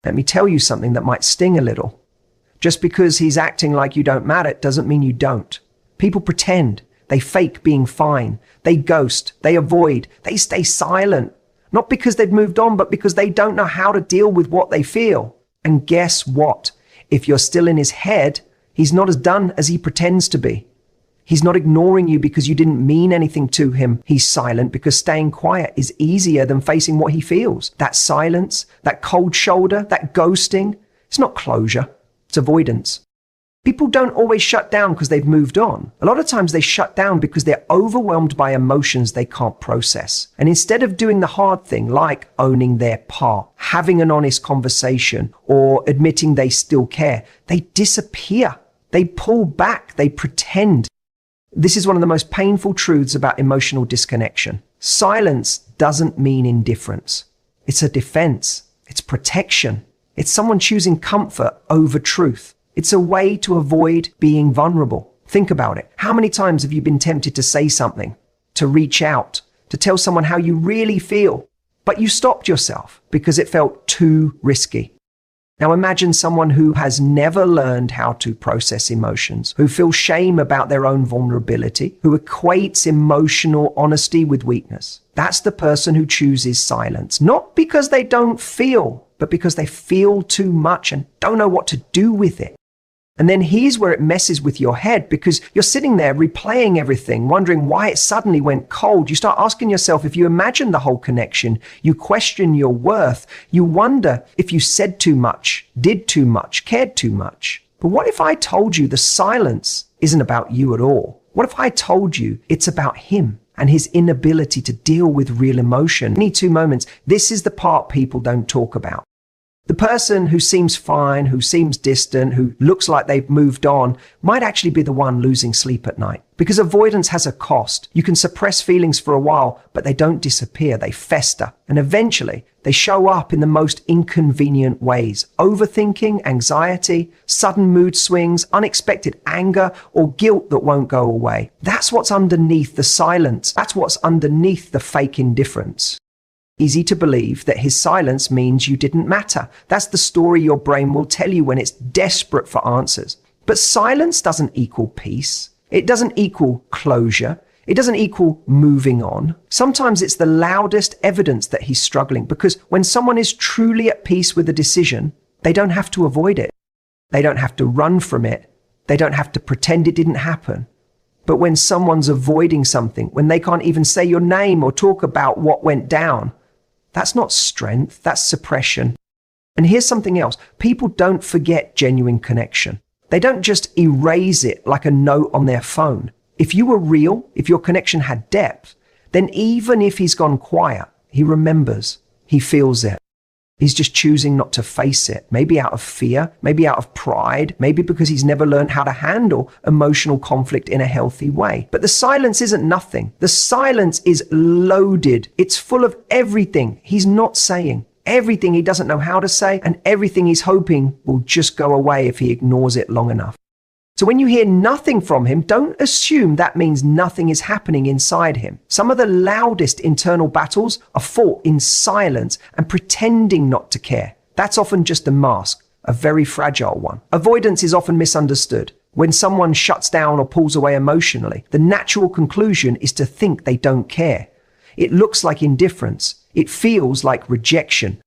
Let me tell you something that might sting a little. Just because he's acting like you don't matter doesn't mean you don't. People pretend. They fake being fine. They ghost. They avoid. They stay silent. Not because they've moved on, but because they don't know how to deal with what they feel. And guess what? If you're still in his head, he's not as done as he pretends to be. He's not ignoring you because you didn't mean anything to him. He's silent because staying quiet is easier than facing what he feels. That silence, that cold shoulder, that ghosting, it's not closure, it's avoidance. People don't always shut down because they've moved on. A lot of times they shut down because they're overwhelmed by emotions they can't process. And instead of doing the hard thing, like owning their part, having an honest conversation, or admitting they still care, they disappear. They pull back. They pretend. This is one of the most painful truths about emotional disconnection. Silence doesn't mean indifference. It's a defense. It's protection. It's someone choosing comfort over truth. It's a way to avoid being vulnerable. Think about it. How many times have you been tempted to say something, to reach out, to tell someone how you really feel, but you stopped yourself because it felt too risky? Now imagine someone who has never learned how to process emotions, who feels shame about their own vulnerability, who equates emotional honesty with weakness. That's the person who chooses silence, not because they don't feel, but because they feel too much and don't know what to do with it. And then here's where it messes with your head, because you're sitting there replaying everything, wondering why it suddenly went cold. You start asking yourself if you imagine the whole connection. You question your worth. You wonder if you said too much, did too much, cared too much. But what if I told you the silence isn't about you at all? What if I told you it's about him and his inability to deal with real emotion? Any two moments, this is the part people don't talk about. The person who seems fine, who seems distant, who looks like they've moved on, might actually be the one losing sleep at night. Because avoidance has a cost. You can suppress feelings for a while, but they don't disappear. They fester. And eventually, they show up in the most inconvenient ways. Overthinking, anxiety, sudden mood swings, unexpected anger, or guilt that won't go away. That's what's underneath the silence. That's what's underneath the fake indifference. Easy to believe that his silence means you didn't matter. That's the story your brain will tell you when it's desperate for answers. But silence doesn't equal peace. It doesn't equal closure. It doesn't equal moving on. Sometimes it's the loudest evidence that he's struggling, because when someone is truly at peace with a decision, they don't have to avoid it. They don't have to run from it. They don't have to pretend it didn't happen. But when someone's avoiding something, when they can't even say your name or talk about what went down, that's not strength, that's suppression. And here's something else. People don't forget genuine connection. They don't just erase it like a note on their phone. If you were real, if your connection had depth, then even if he's gone quiet, he remembers, he feels it. He's just choosing not to face it, maybe out of fear, maybe out of pride, maybe because he's never learned how to handle emotional conflict in a healthy way. But the silence isn't nothing. The silence is loaded. It's full of everything he's not saying, everything he doesn't know how to say, and everything he's hoping will just go away if he ignores it long enough. So when you hear nothing from him, don't assume that means nothing is happening inside him. Some of the loudest internal battles are fought in silence and pretending not to care. That's often just a mask, a very fragile one. Avoidance is often misunderstood. When someone shuts down or pulls away emotionally, the natural conclusion is to think they don't care. It looks like indifference. It feels like rejection.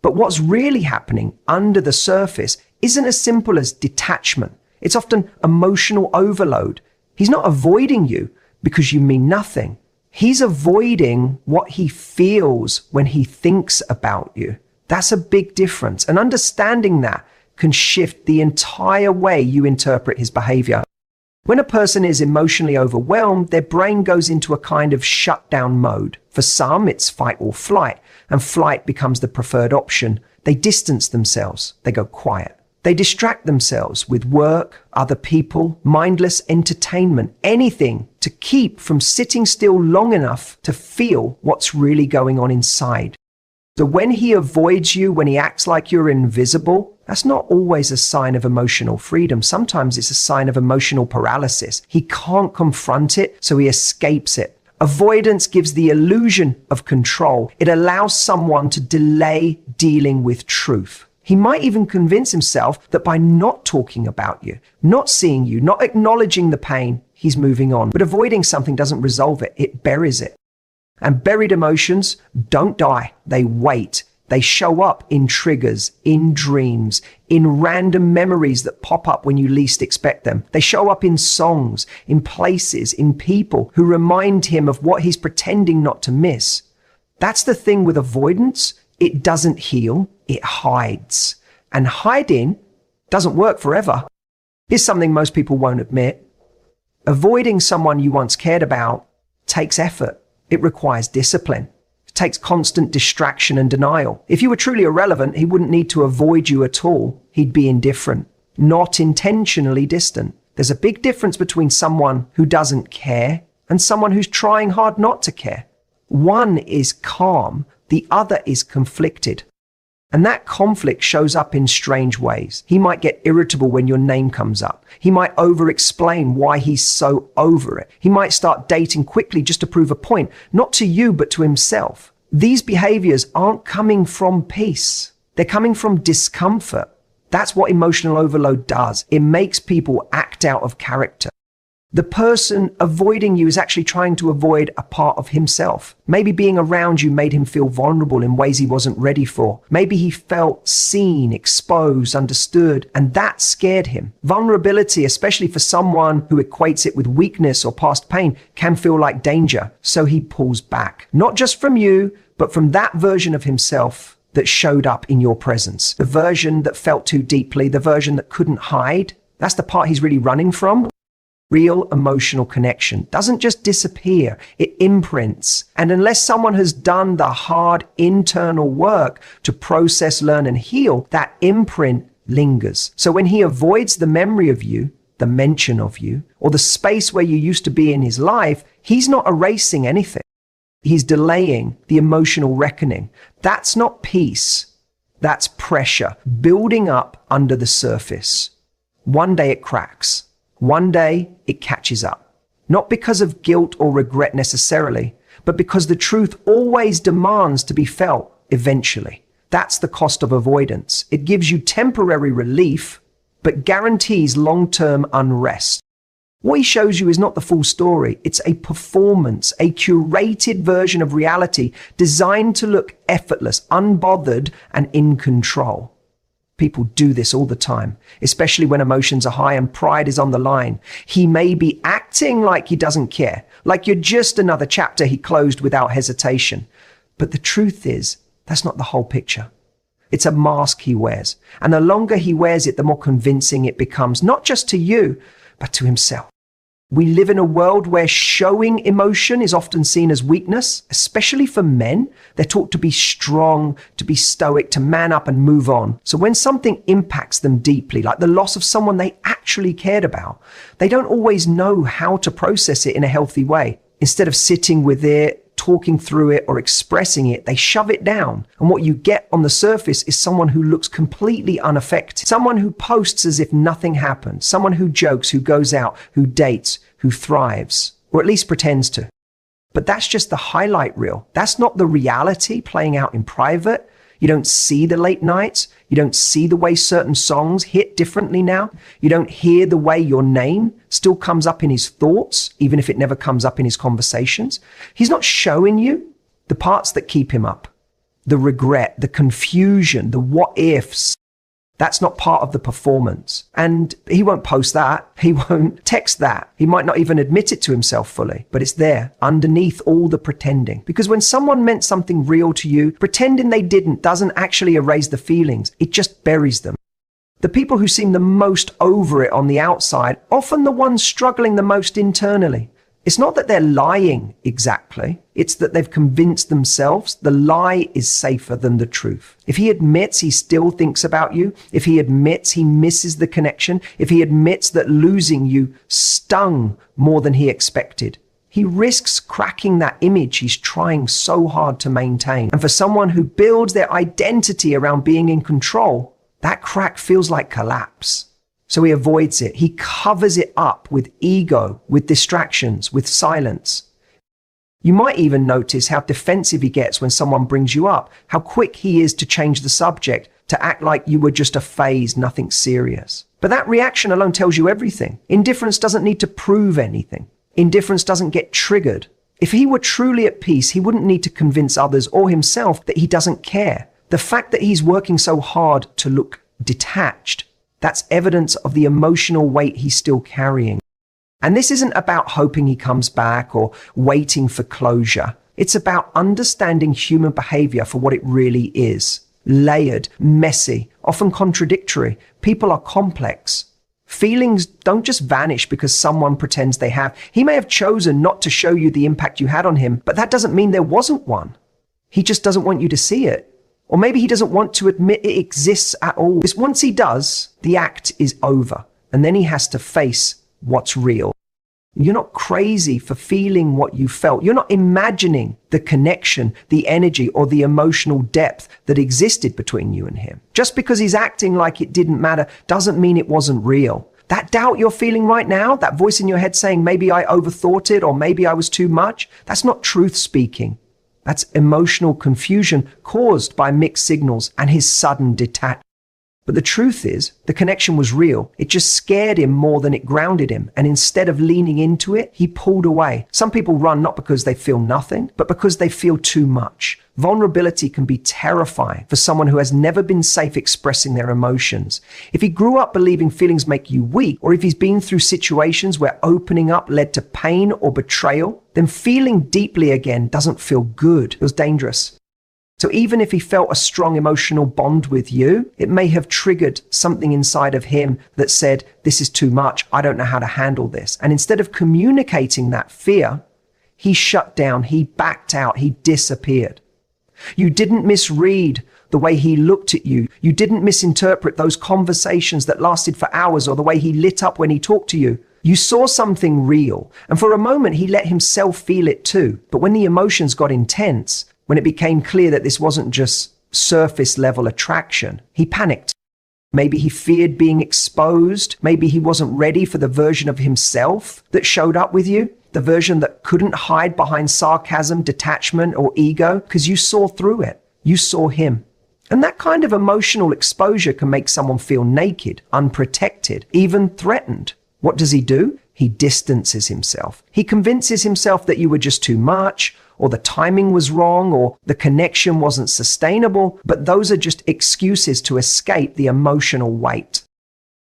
But what's really happening under the surface isn't as simple as detachment. It's often emotional overload. He's not avoiding you because you mean nothing. He's avoiding what he feels when he thinks about you. That's a big difference. And understanding that can shift the entire way you interpret his behavior. When a person is emotionally overwhelmed, their brain goes into a kind of shutdown mode. For some, it's fight or flight, and flight becomes the preferred option. They distance themselves. They go quiet. They distract themselves with work, other people, mindless entertainment, anything to keep from sitting still long enough to feel what's really going on inside. So when he avoids you, when he acts like you're invisible, that's not always a sign of emotional freedom. Sometimes it's a sign of emotional paralysis. He can't confront it, so he escapes it. Avoidance gives the illusion of control. It allows someone to delay dealing with truth. He might even convince himself that by not talking about you, not seeing you, not acknowledging the pain, he's moving on. But avoiding something doesn't resolve it, it buries it. And buried emotions don't die, they wait. They show up in triggers, in dreams, in random memories that pop up when you least expect them. They show up in songs, in places, in people who remind him of what he's pretending not to miss. That's the thing with avoidance. It doesn't heal, it hides. And hiding doesn't work forever. Here's something most people won't admit. Avoiding someone you once cared about takes effort. It requires discipline. It takes constant distraction and denial. If you were truly irrelevant, he wouldn't need to avoid you at all. He'd be indifferent, not intentionally distant. There's a big difference between someone who doesn't care and someone who's trying hard not to care. One is calm, the other is conflicted. And that conflict shows up in strange ways. He might get irritable when your name comes up. He might over-explain why he's so over it. He might start dating quickly just to prove a point, not to you, but to himself. These behaviors aren't coming from peace. They're coming from discomfort. That's what emotional overload does. It makes people act out of character. The person avoiding you is actually trying to avoid a part of himself. Maybe being around you made him feel vulnerable in ways he wasn't ready for. Maybe he felt seen, exposed, understood, and that scared him. Vulnerability, especially for someone who equates it with weakness or past pain, can feel like danger. So he pulls back, not just from you, but from that version of himself that showed up in your presence. The version that felt too deeply, the version that couldn't hide. That's the part he's really running from. Real emotional connection doesn't just disappear, it imprints. And unless someone has done the hard internal work to process, learn, and heal, that imprint lingers. So when he avoids the memory of you, the mention of you, or the space where you used to be in his life, he's not erasing anything. He's delaying the emotional reckoning. That's not peace. That's pressure building up under the surface. One day it cracks. One day it catches up. Not because of guilt or regret necessarily, but because the truth always demands to be felt eventually. That's the cost of avoidance. It gives you temporary relief, but guarantees long-term unrest. What he shows you is not the full story. It's a performance, a curated version of reality designed to look effortless, unbothered, and in control. People do this all the time, especially when emotions are high and pride is on the line. He may be acting like he doesn't care, like you're just another chapter he closed without hesitation. But the truth is, that's not the whole picture. It's a mask he wears. And the longer he wears it, the more convincing it becomes, not just to you, but to himself. We live in a world where showing emotion is often seen as weakness, especially for men. They're taught to be strong, to be stoic, to man up and move on. So when something impacts them deeply, like the loss of someone they actually cared about, they don't always know how to process it in a healthy way. Instead of sitting with it, talking through it, or expressing it, they shove it down. And what you get on the surface is someone who looks completely unaffected, someone who posts as if nothing happened, someone who jokes, who goes out, who dates, who thrives, or at least pretends to. But that's just the highlight reel. That's not the reality playing out in private. You don't see the late nights. You don't see the way certain songs hit differently now. You don't hear the way your name still comes up in his thoughts, even if it never comes up in his conversations. He's not showing you the parts that keep him up, the regret, the confusion, the what ifs. That's not part of the performance. And he won't post that. He won't text that. He might not even admit it to himself fully, but it's there underneath all the pretending. Because when someone meant something real to you, pretending they didn't doesn't actually erase the feelings. It just buries them. The people who seem the most over it on the outside, often the ones struggling the most internally. It's not that they're lying exactly. It's that they've convinced themselves the lie is safer than the truth. If he admits he still thinks about you, if he admits he misses the connection, if he admits that losing you stung more than he expected, he risks cracking that image he's trying so hard to maintain. And for someone who builds their identity around being in control, that crack feels like collapse. So he avoids it. He covers it up with ego, with distractions, with silence. You might even notice how defensive he gets when someone brings you up, how quick he is to change the subject, to act like you were just a phase, nothing serious. But that reaction alone tells you everything. Indifference doesn't need to prove anything. Indifference doesn't get triggered. If he were truly at peace, he wouldn't need to convince others or himself that he doesn't care. The fact that he's working so hard to look detached, that's evidence of the emotional weight he's still carrying. And this isn't about hoping he comes back or waiting for closure. It's about understanding human behavior for what it really is. Layered, messy, often contradictory. People are complex. Feelings don't just vanish because someone pretends they have. He may have chosen not to show you the impact you had on him, but that doesn't mean there wasn't one. He just doesn't want you to see it. Or maybe he doesn't want to admit it exists at all. Because once he does, the act is over. And then he has to face what's real. You're not crazy for feeling what you felt. You're not imagining the connection, the energy, or the emotional depth that existed between you and him. Just because he's acting like it didn't matter doesn't mean it wasn't real. That doubt you're feeling right now, that voice in your head saying maybe I overthought it or maybe I was too much, that's not truth speaking. That's emotional confusion caused by mixed signals and his sudden detachment. But the truth is, the connection was real. It just scared him more than it grounded him. And instead of leaning into it, he pulled away. Some people run not because they feel nothing, but because they feel too much. Vulnerability can be terrifying for someone who has never been safe expressing their emotions. If he grew up believing feelings make you weak, or if he's been through situations where opening up led to pain or betrayal, then feeling deeply again doesn't feel good. It was dangerous. So even if he felt a strong emotional bond with you, it may have triggered something inside of him that said, this is too much, I don't know how to handle this. And instead of communicating that fear, he shut down, he backed out, he disappeared. You didn't misread the way he looked at you. You didn't misinterpret those conversations that lasted for hours or the way he lit up when he talked to you. You saw something real. And for a moment, he let himself feel it too. But when the emotions got intense, when it became clear that this wasn't just surface level attraction, he panicked. Maybe he feared being exposed. Maybe he wasn't ready for the version of himself that showed up with you, the version that couldn't hide behind sarcasm, detachment, or ego, because you saw through it. You saw him. And that kind of emotional exposure can make someone feel naked, unprotected, even threatened. What does he do? He distances himself. He convinces himself that you were just too much, or the timing was wrong, or the connection wasn't sustainable, but those are just excuses to escape the emotional weight.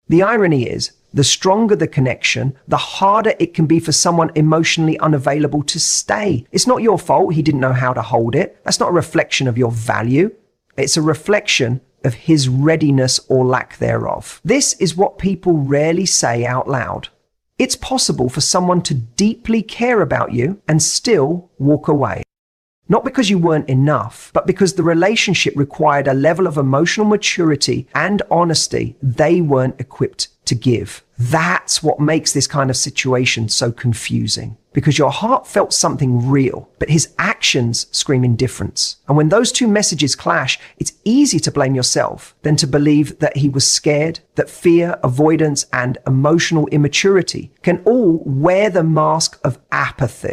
The irony is, the stronger the connection, the harder it can be for someone emotionally unavailable to stay. It's not your fault he didn't know how to hold it. That's not a reflection of your value. It's a reflection of his readiness or lack thereof. This is what people rarely say out loud. It's possible for someone to deeply care about you and still walk away. Not because you weren't enough, but because the relationship required a level of emotional maturity and honesty they weren't equipped to give. That's what makes this kind of situation so confusing. Because your heart felt something real, but his actions scream indifference. And when those two messages clash, it's easy to blame yourself than to believe that he was scared, that fear, avoidance, and emotional immaturity can all wear the mask of apathy.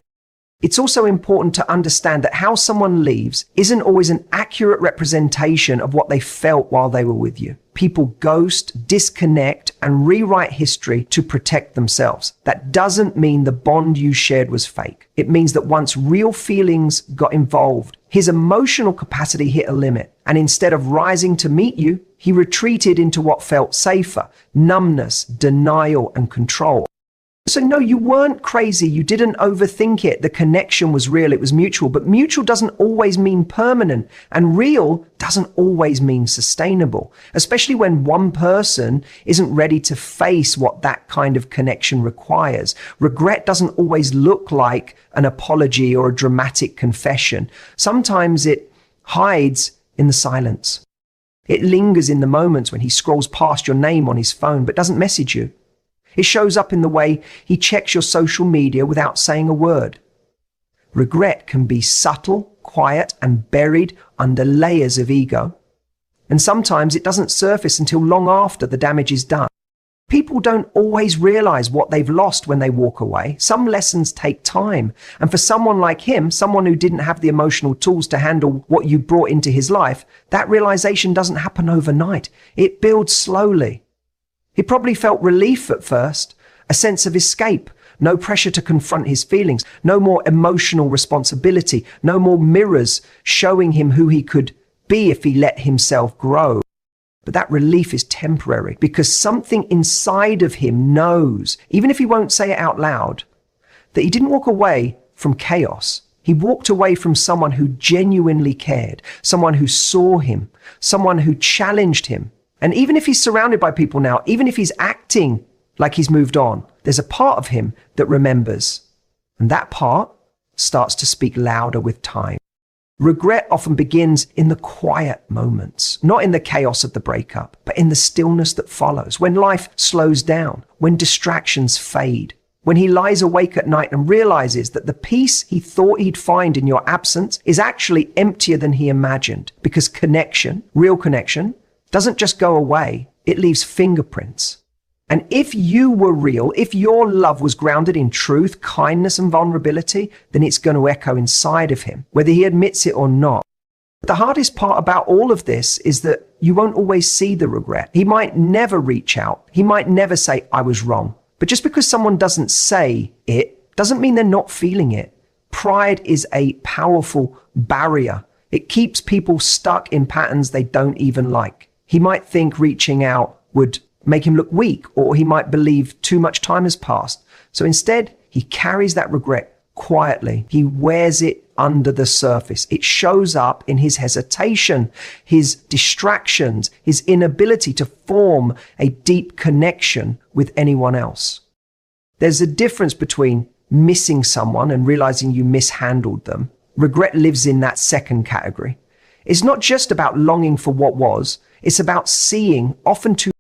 It's also important to understand that how someone leaves isn't always an accurate representation of what they felt while they were with you. People ghost, disconnect, and rewrite history to protect themselves. That doesn't mean the bond you shared was fake. It means that once real feelings got involved, his emotional capacity hit a limit. And instead of rising to meet you, he retreated into what felt safer: numbness, denial, and control. So no, you weren't crazy. You didn't overthink it. The connection was real. It was mutual. But mutual doesn't always mean permanent. And real doesn't always mean sustainable, especially when one person isn't ready to face what that kind of connection requires. Regret doesn't always look like an apology or a dramatic confession. Sometimes it hides in the silence. It lingers in the moments when he scrolls past your name on his phone but doesn't message you. It shows up in the way he checks your social media without saying a word. Regret can be subtle, quiet, and buried under layers of ego. And sometimes it doesn't surface until long after the damage is done. People don't always realize what they've lost when they walk away. Some lessons take time. And for someone like him, someone who didn't have the emotional tools to handle what you brought into his life, that realization doesn't happen overnight. It builds slowly. He probably felt relief at first, a sense of escape, no pressure to confront his feelings, no more emotional responsibility, no more mirrors showing him who he could be if he let himself grow. But that relief is temporary because something inside of him knows, even if he won't say it out loud, that he didn't walk away from chaos. He walked away from someone who genuinely cared, someone who saw him, someone who challenged him. And even if he's surrounded by people now, even if he's acting like he's moved on, there's a part of him that remembers. And that part starts to speak louder with time. Regret often begins in the quiet moments, not in the chaos of the breakup, but in the stillness that follows, when life slows down, when distractions fade, when he lies awake at night and realizes that the peace he thought he'd find in your absence is actually emptier than he imagined, because connection, real connection, doesn't just go away, it leaves fingerprints. And if you were real, if your love was grounded in truth, kindness, and vulnerability, then it's going to echo inside of him, whether he admits it or not. The hardest part about all of this is that you won't always see the regret. He might never reach out. He might never say, I was wrong. But just because someone doesn't say it, doesn't mean they're not feeling it. Pride is a powerful barrier. It keeps people stuck in patterns they don't even like. He might think reaching out would make him look weak, or he might believe too much time has passed. So instead, he carries that regret quietly. He wears it under the surface. It shows up in his hesitation, his distractions, his inability to form a deep connection with anyone else. There's a difference between missing someone and realizing you mishandled them. Regret lives in that second category. It's not just about longing for what was, it's about seeing, often too